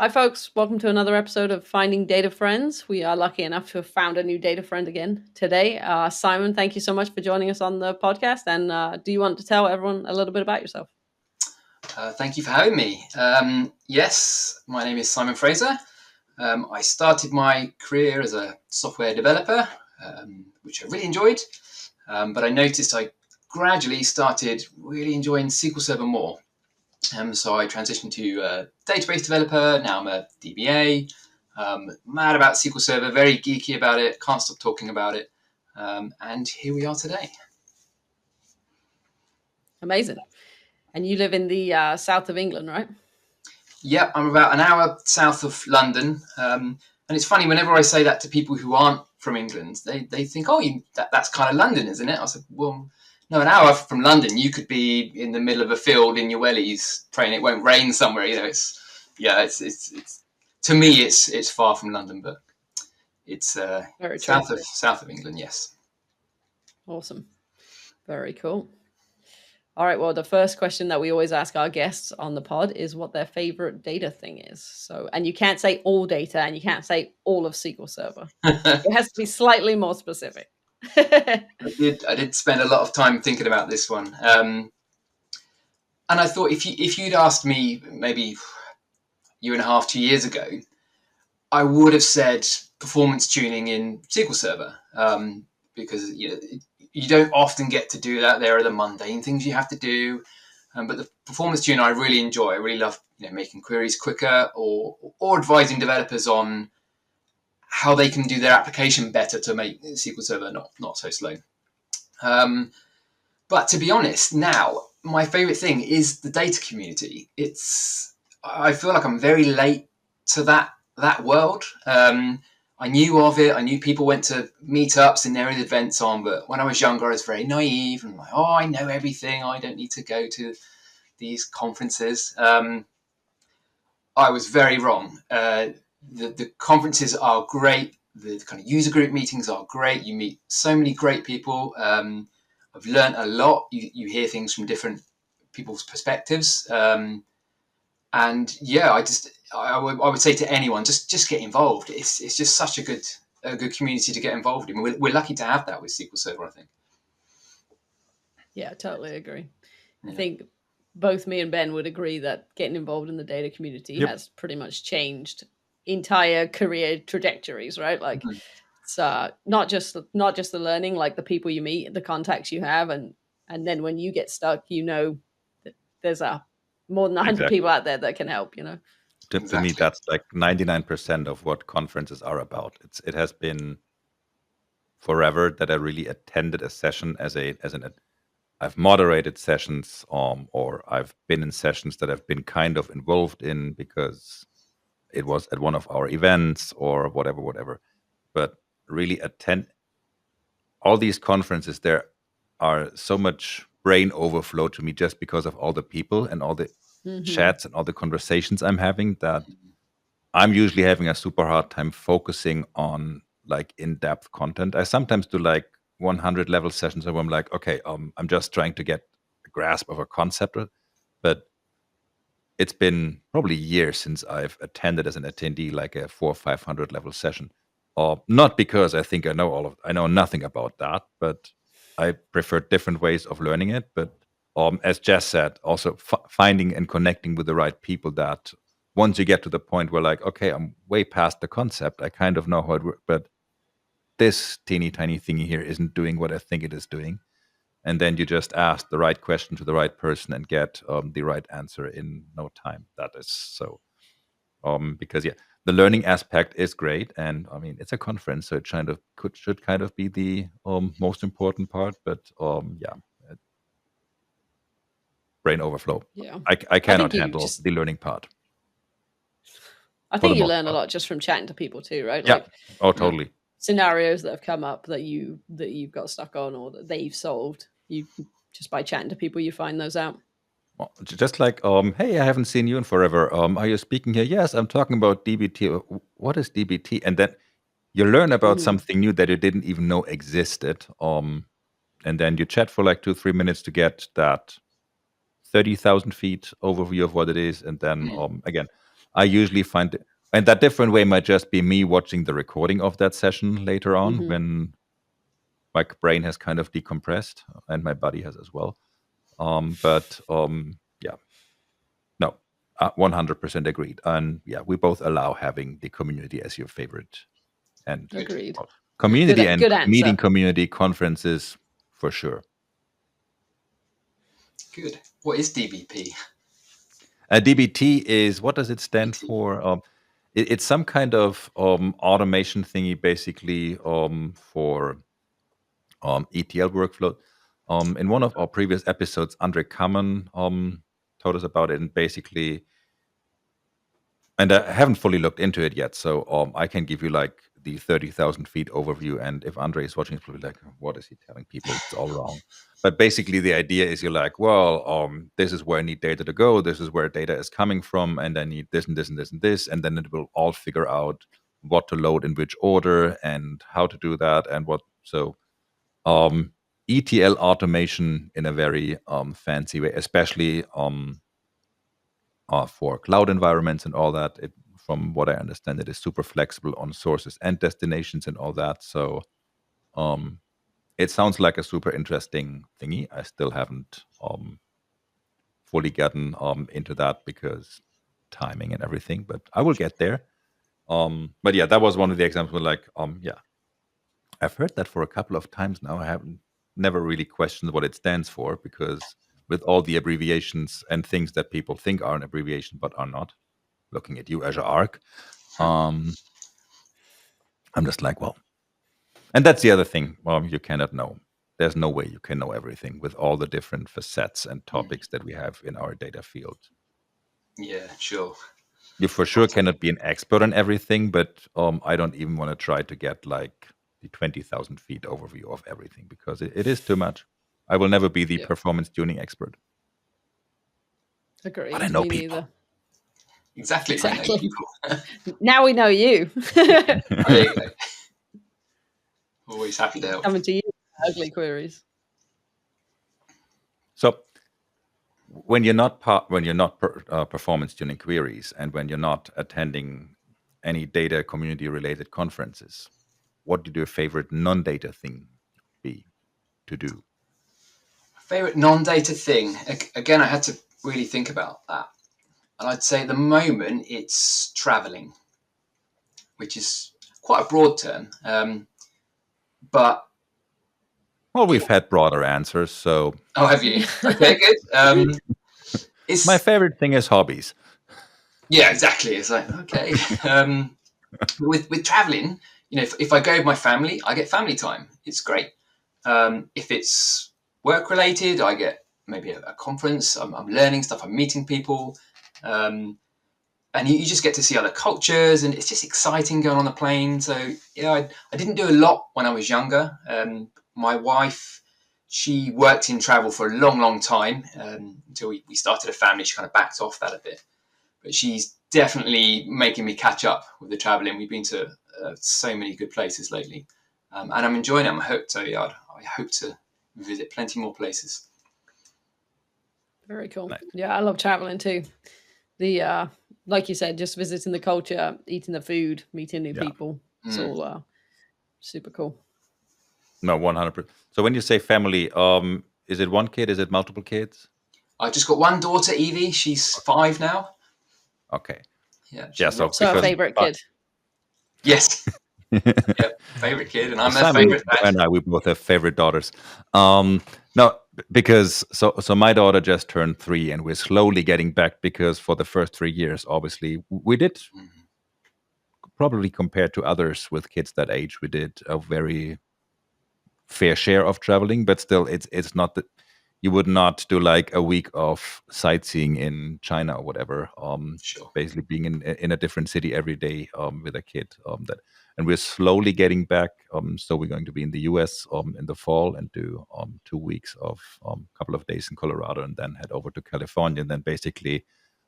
Hi, folks. Welcome to another episode of Finding Data Friends. We are lucky enough to have found a new data friend again today. Simon, thank you so much for joining us on the podcast. And do you want to tell everyone a little bit about yourself? Thank you for having me. Yes, my name is Simon Frazer. I started my career as a software developer, which I really enjoyed. But I noticed I gradually started really enjoying SQL Server more. So I transitioned to a database developer. Now I'm a DBA. Mad about SQL Server, very geeky about it, can't stop talking about it. And here we are today. Amazing. And you live in the south of England, right? Yeah, I'm about an hour south of London. And it's funny, whenever I say that to people who aren't from England, they think, oh, that's kind of London, isn't it? I said, well, no, an hour from London, you could be in the middle of a field in your wellies praying it won't rain somewhere. You know, it's to me, it's far from London, but it's south of England, yes. Awesome. Very cool. All right. Well, the first question that we always ask our guests on the pod is what their favorite data thing is. So, and you can't say all data and you can't say all of SQL Server. It has to be slightly more specific. I did spend a lot of time thinking about this one. And I thought if you'd asked me maybe a year and a half, 2 years ago, I would have said performance tuning in SQL Server, because you don't often get to do that. There are the mundane things you have to do, but the performance tuner I really enjoy. I really love making queries quicker or advising developers on how they can do their application better to make SQL Server not so slow. But to be honest, now my favorite thing is the data community. I feel like I'm very late to that world. I knew of it. I knew people went to meetups and there were events on, but when I was younger, I was very naive and like, oh, I know everything. I don't need to go to these conferences. I was very wrong. The conferences are great. The kind of user group meetings are great. You meet so many great people. I've learned a lot. You hear things from different people's perspectives. And yeah, I would say to anyone, just get involved. It's just such a good community to get involved in. We're lucky to have that with SQL Server, I think. Yeah, I totally agree. Yeah. I think both me and Ben would agree that getting involved in the data community has pretty much changed entire career trajectories, right? Like it's not just the learning, like the people you meet, the contacts you have, and then when you get stuck, that there's more than 100 people out there that can help, To me, that's like 99% of what conferences are about. It has been forever that I really attended a session I've moderated sessions, or I've been in sessions that I've been kind of involved in because it was at one of our events or whatever. But really attend all these conferences, there are so much brain overflow to me just because of all the people and all the chats and all the conversations I'm having, that I'm usually having a super hard time focusing on like in-depth content. I sometimes do like 100 level sessions where I'm like, okay, I'm just trying to get a grasp of a concept, but it's been probably years since I've attended as an attendee like a 400 or 500 level session. Not because I think I know nothing about that, but I prefer different ways of learning it. But as Jess said, also finding and connecting with the right people, that once you get to the point where like, okay, I'm way past the concept, I kind of know how it works, but this teeny tiny thingy here isn't doing what I think it is doing. And then you just ask the right question to the right person and get the right answer in no time. That is so, because the learning aspect is great, and I mean it's a conference, so it should kind of be the most important part. But brain overflow. Yeah, I cannot handle the learning part. I think you learn a lot just from chatting to people too, right? Yeah. Like, totally. Scenarios that have come up that you've got stuck on or that they've solved. You just by chatting to people, you find those out. Well, just like, hey, I haven't seen you in forever. Are you speaking here? Yes, I'm talking about DBT. What is DBT? And then you learn about something new that you didn't even know existed. And then you chat for like 2-3 minutes to get that 30,000 feet overview of what it is. And then again, I usually find it, and that different way might just be me watching the recording of that session later on when my brain has kind of decompressed and my body has as well. Yeah, no, 100% agreed. And yeah, we both allow having the community as your favorite. And Agreed. Community Good and answer. meeting community conferences for sure. Good. What is DBP? DBT is, what does it stand for? It's some kind of automation thingy, basically, for ETL workflow. In one of our previous episodes, Andre Kamen told us about it, and basically, and I haven't fully looked into it yet, so I can give you like the 30,000 feet overview. And if Andre is watching, it's probably like, what is he telling people? It's all wrong. But basically, the idea is you're like, well, this is where I need data to go. This is where data is coming from, and I need this and this and this and this, and then it will all figure out what to load in which order and how to do that and what. So ETL automation in a very fancy way, especially for cloud environments and all that. From what I understand, it is super flexible on sources and destinations and all that. So it sounds like a super interesting thingy. I still haven't fully gotten into that because timing and everything, but I will get there. But yeah, that was one of the examples where yeah, I've heard that for a couple of times now. I haven't never really questioned what it stands for, because with all the abbreviations and things that people think are an abbreviation but are not, looking at you, Azure Arc, I'm just like, well, and that's the other thing. You cannot know. There's no way you can know everything with all the different facets and topics that we have in our data field. Yeah, sure. You for sure cannot be an expert on everything, but I don't even want to try to get like the 20,000 feet overview of everything, because it is too much. I will never be the performance tuning expert. Agreed. But I know Me people. neither. Exactly. I know people. Now we know you. There you go. Always happy to help. Coming to you, ugly queries. So when you're not performance tuning queries, and when you're not attending any data community related conferences, what would your favorite non-data thing be to do? Favorite non-data thing? Again, I had to really think about that. And I'd say at the moment it's traveling, which is quite a broad term. But well, we've had broader answers, so. Oh, have you? Okay, good. My favorite thing is hobbies. Yeah, exactly. It's like, okay. With traveling, if I go with my family, I get family time. It's great. If it's work related, I get maybe a conference. I'm learning stuff. I'm meeting people. And you just get to see other cultures, and it's just exciting going on a plane. So, I didn't do a lot when I was younger. My wife, she worked in travel for a long, long time until we started a family. She kind of backed off that a bit. But she's definitely making me catch up with the traveling. We've been to so many good places lately. And I'm enjoying it. I'm hooked. So, I hope to visit plenty more places. Very cool. Nice. Yeah, I love traveling too. The like you said, just visiting the culture, eating the food, meeting new people. It's all super cool. No, 100%. So when you say family, is it one kid? Is it multiple kids? I just got one daughter, Evie. She's 5 now. Okay. Yeah. So our favorite kid. Yes. Yep, favorite kid, and I'm her favorite dad. And we both have favorite daughters. No, because so my daughter just turned 3, and we're slowly getting back, because for the first 3 years, obviously, we did probably, compared to others with kids that age, we did a very fair share of traveling, but still, it's not that you would not do like a week of sightseeing in China or whatever. Sure. Basically being in a different city every day with a kid. And we're slowly getting back. So we're going to be in the US in the fall and do 2 weeks of couple of days in Colorado, and then head over to California. And then basically,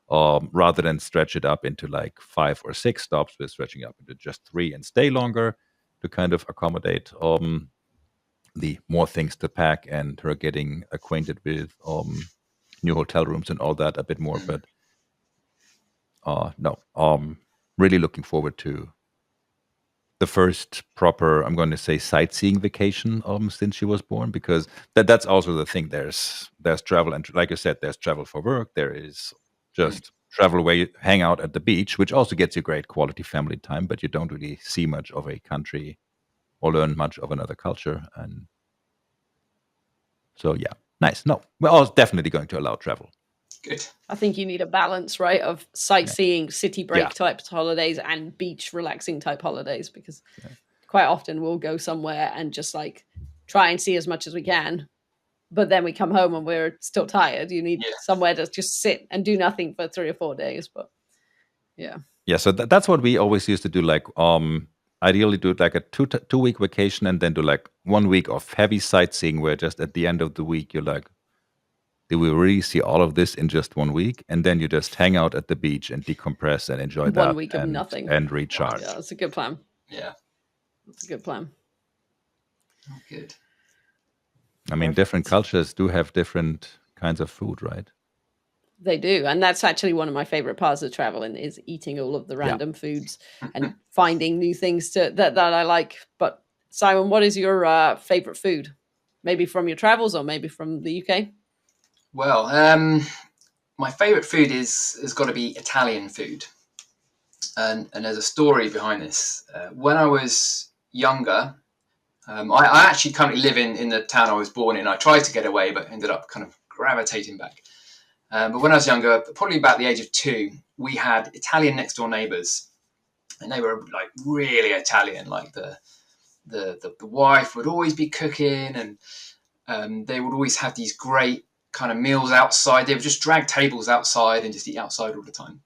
rather than stretch it up into like 5 or 6 stops, we're stretching up into just 3 and stay longer to kind of accommodate the more things to pack and her getting acquainted with new hotel rooms and all that a bit more. But no, really looking forward to the first proper, I'm going to say, sightseeing vacation since she was born, because that's also the thing. There's travel, and like I said, there's travel for work. There is just travel where you hang out at the beach, which also gets you great quality family time, but you don't really see much of a country or learn much of another culture. And so, yeah, nice. No, we're all definitely going to allow travel. Good. I think you need a balance, right, of sightseeing, city break type holidays and beach relaxing type holidays, because quite often we'll go somewhere and just like try and see as much as we can, but then we come home and we're still tired. You need somewhere to just sit and do nothing for 3 or 4 days. But yeah, so that's what we always used to do. Like, ideally do like a 2-week vacation, and then do like 1 week of heavy sightseeing, where just at the end of the week you're like, did we really see all of this in just 1 week? And then you just hang out at the beach and decompress and enjoy that. 1 week of nothing and recharge. Yeah, that's a good plan. Yeah, that's a good plan. Oh, good. I mean, different cultures do have different kinds of food, right? They do, and that's actually one of my favorite parts of traveling, is eating all of the random foods and finding new things that I like. But Simon, what is your favorite food? Maybe from your travels, or maybe from the UK? Well, my favourite food has got to be Italian food, and there's a story behind this. When I was younger, I actually currently live in the town I was born in. I tried to get away, but ended up kind of gravitating back. But when I was younger, probably about the age of 2, we had Italian next door neighbours, and they were like really Italian. Like the wife would always be cooking, and they would always have these great kind of meals outside. They would just drag tables outside and just eat outside all the time.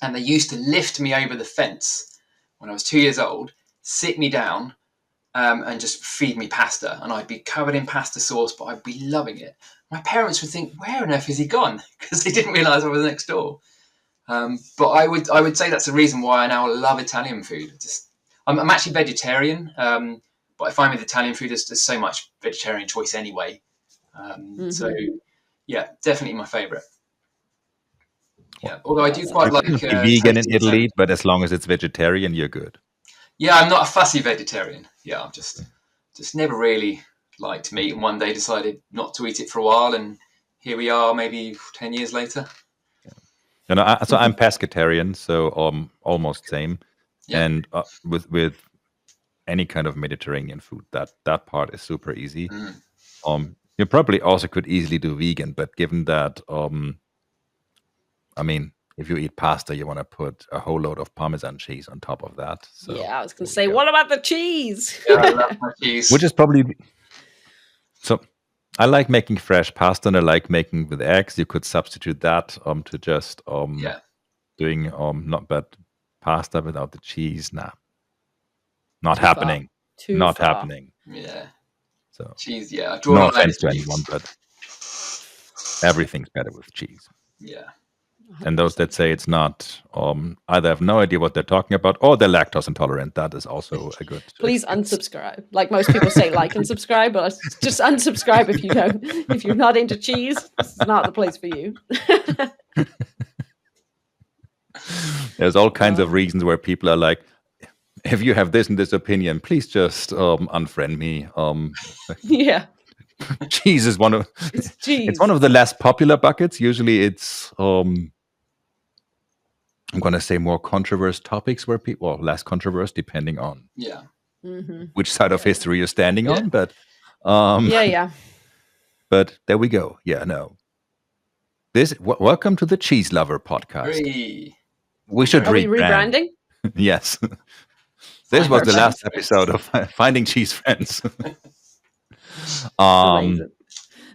And they used to lift me over the fence when I was 2 years old, sit me down, and just feed me pasta. And I'd be covered in pasta sauce, but I'd be loving it. My parents would think, where on earth is he gone? Because they didn't realise I was next door. But I would say that's the reason why I now love Italian food. I'm actually vegetarian, but I find with Italian food there's so much vegetarian choice anyway. So yeah, definitely my favourite. Yeah, although I do quite like vegan in Italy, but as long as it's vegetarian, you're good. Yeah, I'm not a fussy vegetarian. Yeah, I'm just never really liked meat, and one day decided not to eat it for a while, and here we are, maybe 10 years later. So I'm pescatarian, so almost same. Yeah. And with any kind of Mediterranean food, that part is super easy. You probably also could easily do vegan, but given that, I mean, if you eat pasta, you want to put a whole load of Parmesan cheese on top of that. So yeah, I was going to say, what about the cheese? Yeah, I love my cheese. Which is probably... So I like making fresh pasta, and I like making with eggs. You could substitute that to just doing not bad pasta without the cheese. Nah, not happening. Not happening. Yeah. So cheese, yeah. I draw no offense to anyone, but everything's better with cheese. Yeah. And those that say it's not, either have no idea what they're talking about, or they're lactose intolerant. That is also a good. Please unsubscribe. Like most people say, like and subscribe, but just unsubscribe if you don't. If you're not into cheese, it's not the place for you. There's all kinds of reasons where people are like, if you have this and this opinion, please just unfriend me. Yeah. Cheese is one of it's one of the less popular buckets. Usually it's I'm going to say more controversial topics where people, less controversial depending on which side of history you're standing on. But but there we go. Yeah, no. Welcome to the Cheese Lover podcast. Hey. We should Are we rebranding? Yes. This was the last episode of Finding Cheese Friends.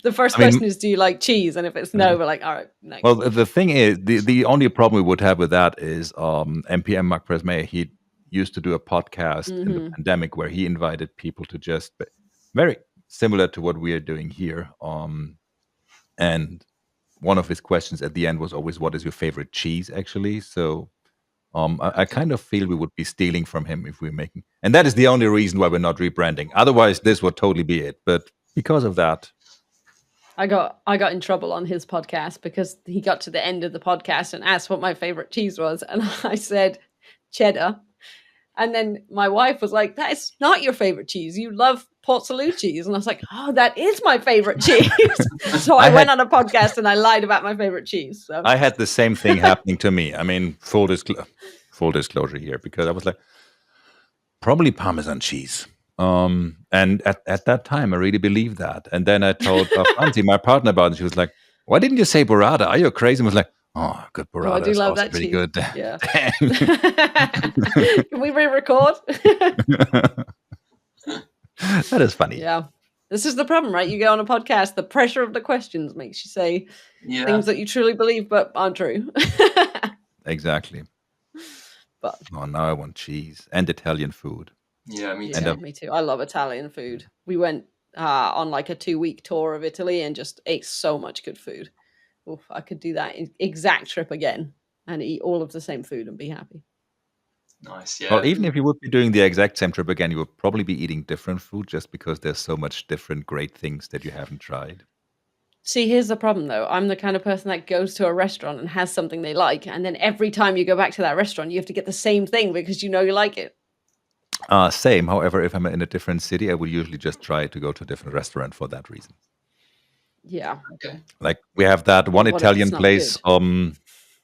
The first question is, do you like cheese? And if it's no, we're like, all right, next. Well, the thing is, the only problem we would have with that is MPM Mark Presmay, he used to do a podcast in the pandemic where he invited people to just, very similar to what we are doing here. And one of his questions at the end was always, what is your favorite cheese, actually? So I kind of feel we would be stealing from him if we're making... And that is the only reason why we're not rebranding. Otherwise, this would totally be it. But because of that... I got in trouble on his podcast because he got to the end of the podcast and asked what my favorite cheese was, and I said cheddar. And then my wife was like, "That is not your favorite cheese. You love Port Salut cheese." And I was like, "Oh, that is my favorite cheese." So I went on a podcast and I lied about my favorite cheese. So I had the same thing happening to me. I mean, full disclosure here, because I was like, probably Parmesan cheese. And at that time, I really believed that. And then I told Franzi, my partner, about it. She was like, "Why didn't you say burrata? Are you crazy?" And I was like, "Oh, good burrata. I do is love also that pretty cheese. good." Yeah. Can we re-record? That is funny. Yeah. This is the problem, right? You go on a podcast, the pressure of the questions makes you say things that you truly believe but aren't true. Exactly. But now I want cheese and Italian food. Yeah, me too. Me too. I love Italian food. We went on like a 2-week tour of Italy and just ate so much good food. Oof, I could do that exact trip again and eat all of the same food and be happy. Nice, yeah. Well, even if you would be doing the exact same trip again, you would probably be eating different food just because there's so much different great things that you haven't tried. See, here's the problem, though. I'm the kind of person that goes to a restaurant and has something they like, and then every time you go back to that restaurant, you have to get the same thing because you know you like it. Same. However, if I'm in a different city, I would usually just try to go to a different restaurant for that reason. Yeah. Okay. Like we have that one What if Italian it's not place good?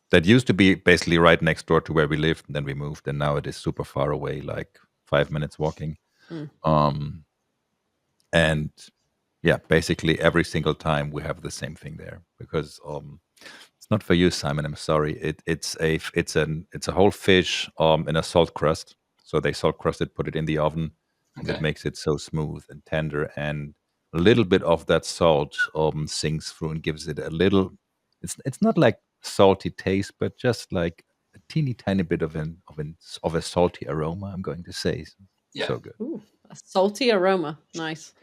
that used to be basically right next door to where we lived, and then we moved, and now it is super far away, like 5 minutes walking. And yeah, basically every single time we have the same thing there because it's not for you, Simon. I'm sorry. It's a whole fish in a salt crust. So they salt crust it, put it in the oven, and it makes it so smooth and tender. And a little bit of that salt sinks through and gives it a little. It's not like salty taste, but just like a teeny tiny bit of a salty aroma. I'm going to say, so good. Ooh, a salty aroma, nice.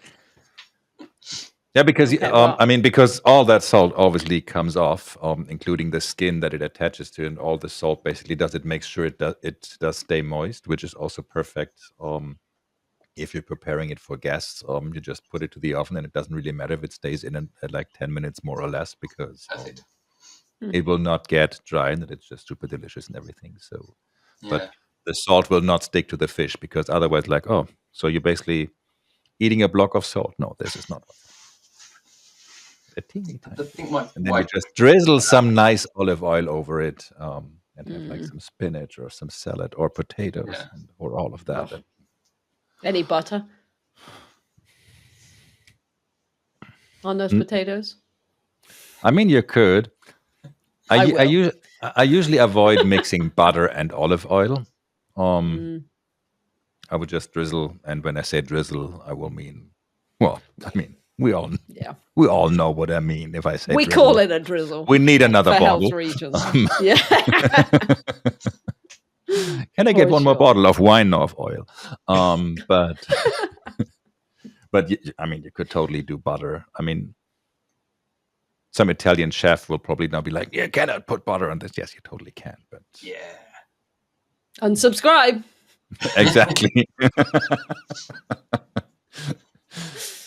Yeah, because because all that salt obviously comes off, including the skin that it attaches to, and all the salt basically it makes sure it does stay moist, which is also perfect. If you're preparing it for guests, you just put it to the oven, and it doesn't really matter if it stays in at like 10 minutes more or less, because it will not get dry, and it's just super delicious and everything. So, but the salt will not stick to the fish, because otherwise, like, so you're basically eating a block of salt. No, this is not. A teeny tiny. And then you just drizzle some nice olive oil over it, and have like some spinach or some salad or potatoes or all of that. Any butter on those potatoes? I mean, you could. I usually avoid mixing butter and olive oil. I would just drizzle, and when I say drizzle, I will mean, we all know what I mean if I say we drizzle. Call it a drizzle. We need another for bottle. Health reasons. Yeah. Can I get one more bottle of wine, not of oil? But I mean, you could totally do butter. I mean, some Italian chef will probably now be like, "Yeah, cannot put butter on this." Yes, you totally can. But unsubscribe. Exactly.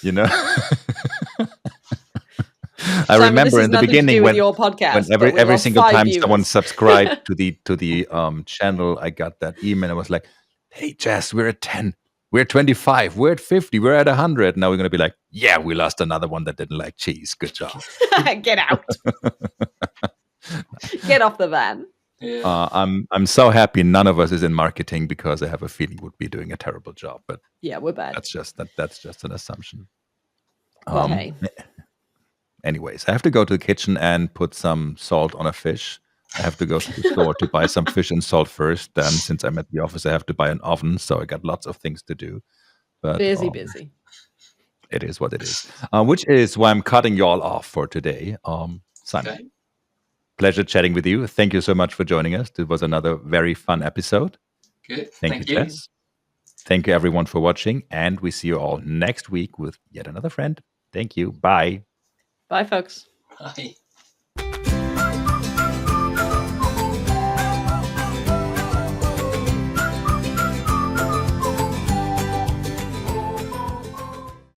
You know, I remember in the beginning when your podcast, when every single time someone subscribed to the channel, I got that email. I was like, "Hey, Jess, we're at 10, we're at 25, we're at 50, we're at 100." Now we're gonna be like, "Yeah, we lost another one that didn't like cheese. Good job. Get out. Get off the van." Yeah. I'm so happy none of us is in marketing, because I have a feeling we'd be doing a terrible job. But yeah, we're bad. That's just an assumption. Well, hey. Anyways, I have to go to the kitchen and put some salt on a fish. I have to go to the store to buy some fish and salt first. Then, since I'm at the office, I have to buy an oven. So I got lots of things to do. But busy. It is what it is. Which is why I'm cutting you all off for today. Simon. Okay. Pleasure chatting with you. Thank you so much for joining us. It was another very fun episode. Good. Thank you, Jess. Thank you, everyone, for watching. And we see you all next week with yet another friend. Thank you. Bye. Bye, folks. Bye.